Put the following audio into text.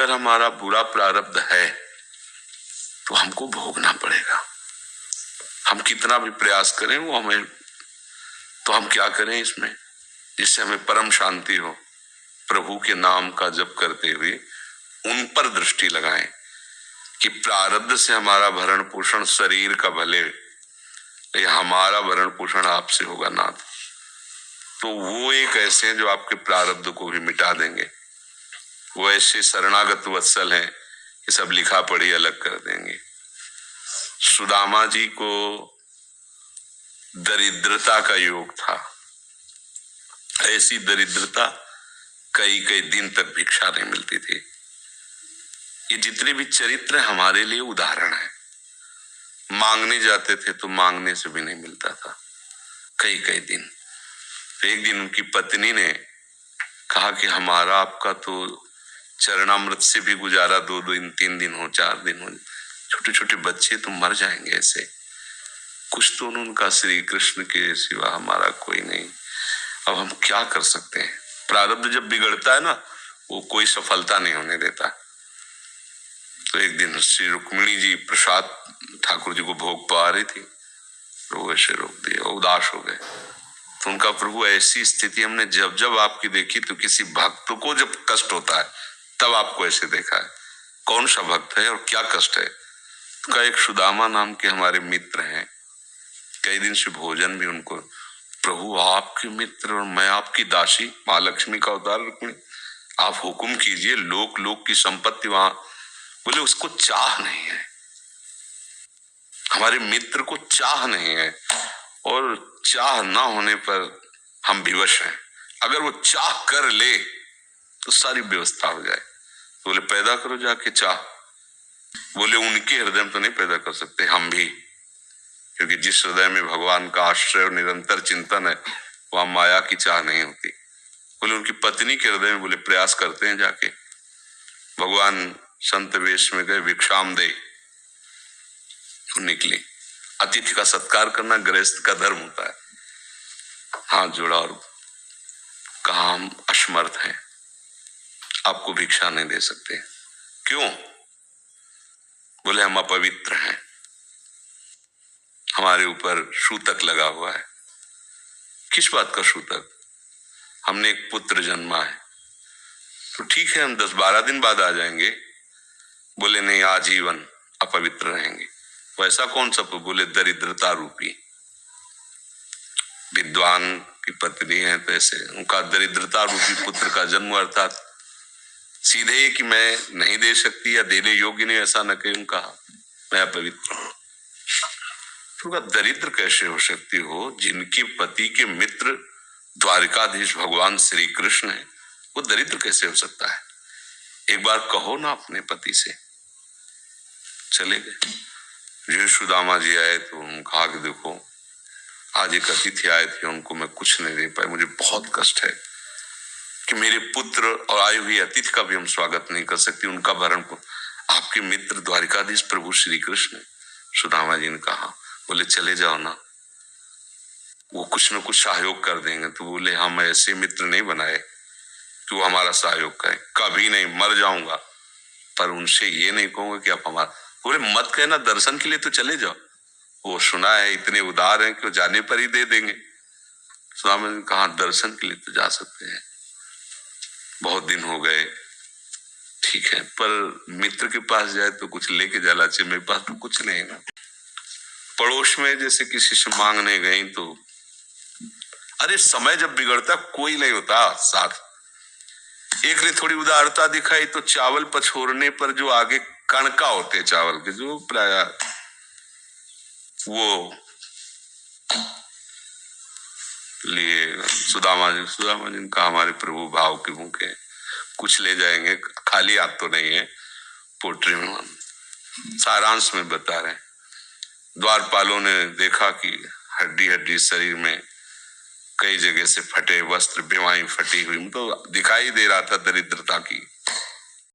अगर हमारा बुरा प्रारब्ध है तो हमको भोगना पड़ेगा। हम कितना भी प्रयास करें वो हमें, तो हम क्या करें इसमें जिससे हमें परम शांति हो? प्रभु के नाम का जप करते हुए उन पर दृष्टि लगाएं कि प्रारब्ध से हमारा भरण पोषण शरीर का भले, लेकिन हमारा भरण पोषण आपसे होगा नाथ। तो वो एक ऐसे हैं जो आपके प्रारब्ध को भी मिटा देंगे। वो ऐसे शरणागत वत्सल हैं कि सब लिखा पढ़ी अलग कर देंगे। सुदामा जी को दरिद्रता का योग था, ऐसी दरिद्रता कई कई दिन तक भिक्षा नहीं मिलती थी। ये जितने भी चरित्र हमारे लिए उदाहरण है। मांगने जाते थे तो मांगने से भी नहीं मिलता था कई कई दिन। एक दिन उनकी पत्नी ने कहा कि हमारा आपका तो चरणामृत से भी गुजारा 2 दिन 3 दिन हो 4 दिन हो, छोटे छोटे बच्चे तो मर जाएंगे ऐसे, कुछ तो उनका श्री कृष्ण के सिवा हमारा कोई नहीं, अब हम क्या कर सकते हैं? प्रारब्ध जब बिगड़ता है ना, वो कोई सफलता नहीं होने देता। तो एक दिन श्री रुक्मिणी जी प्रसाद ठाकुर जी को भोग पा रही थी, तो ऐसे रोक दिया, उदास हो गए। तो उनका प्रभु ऐसी स्थिति हमने जब जब आपकी देखी, तो किसी भक्त को जब कष्ट होता है तब आपको ऐसे देखा है। कौन सा भक्त है और क्या कष्ट है? तो एक सुदामा नाम के हमारे मित्र हैं, कई दिन से भोजन भी उनको, प्रभु आपके मित्र और मैं आपकी दासी, महालक्ष्मी का अवतार रुक्मिणी, आप हुक्म कीजिए, लोक लोक की संपत्ति वहां। बोले उसको चाह नहीं है, हमारे मित्र को चाह नहीं है, और चाह ना होने पर हम विवश हैं। अगर वो चाह कर ले तो सारी व्यवस्था हो जाए। तो बोले पैदा करो जाके चाह। बोले उनके हृदय में तो नहीं पैदा कर सकते, हम भी, क्योंकि जिस हृदय में भगवान का आश्रय और निरंतर चिंतन है वहां माया की चाह नहीं होती। बोले उनकी पत्नी के हृदय में, बोले प्रयास करते हैं जाके। भगवान संत वेश में गए, भिक्षाम दे, निकली। अतिथि का सत्कार करना गृहस्थ का धर्म होता है। हाथ जोड़ा और कहा हम असमर्थ हैं, आपको भिक्षा नहीं दे सकते। क्यों? बोले हम अपवित्र हैं, हमारे ऊपर सूतक लगा हुआ है। किस बात का सूतक? हमने एक पुत्र जन्मा है। तो ठीक है हम 10-12 दिन बाद आ जाएंगे। बोले नहीं, आजीवन अपवित्र रहेंगे। वैसा कौन सा? बोले दरिद्रता रूपी। विद्वान की पत्नी है तो ऐसे उनका दरिद्रता रूपी पुत्र का जन्म, अर्थात सीधे कि मैं नहीं दे सकती या देने योग्य नहीं, ऐसा न कहीं उनका, मैं अपवित्र हूं। तो दरिद्र कैसे हो सकती हो? जिनके पति के मित्र द्वारिकाधीश भगवान श्री कृष्ण है, वो दरिद्र कैसे हो सकता है? एक बार कहो ना अपने पति से। चले गए। जो सुदामा जी आए तो उन्होंने कहा कि देखो आज एक अतिथि आए थे, उनको मैं कुछ नहीं दे पाए, मुझे बहुत कष्ट है कि मेरे पुत्र और आए हुए अतिथि का भी हम स्वागत नहीं कर सकते, उनका भरण को। आपके मित्र द्वारिकाधीश प्रभु श्री कृष्ण। सुदामा जी ने कहा, बोले चले जाओ ना, वो कुछ न कुछ सहयोग कर देंगे। तो बोले हम ऐसे मित्र नहीं बनाए कि वो हमारा सहयोग करें, कभी नहीं, मर जाऊंगा पर उनसे ये नहीं कहूंगा कि आप हमारा। बोले मत कहना, दर्शन के लिए तो चले जाओ, वो सुना है इतने उदार हैं कि वो जाने पर ही दे देंगे। स्वामी ने कहा दर्शन के लिए तो जा सकते हैं, बहुत दिन हो गए, ठीक है, पर मित्र के पास जाए तो कुछ लेके जाना चाहिए, मेरे पास तो कुछ नहीं ना। पड़ोस में जैसे किसी से मांगने गई तो, अरे समय जब बिगड़ता कोई नहीं होता साथ। एक ने थोड़ी उदारता दिखाई तो चावल पछोरने पर जो आगे कणका होते चावल के, जो प्राय वो लिए सुदामा जी ने कहा हमारे प्रभु भाव के भूखे, कुछ ले जाएंगे, खाली हाथ तो नहीं है। पोट्री में सारांश में बता रहे, द्वारपालों ने देखा कि हड्डी हड्डी शरीर में कई जगह से फटे वस्त्र, बेवाई फटी हुई, तो दिखाई दे रहा था दरिद्रता की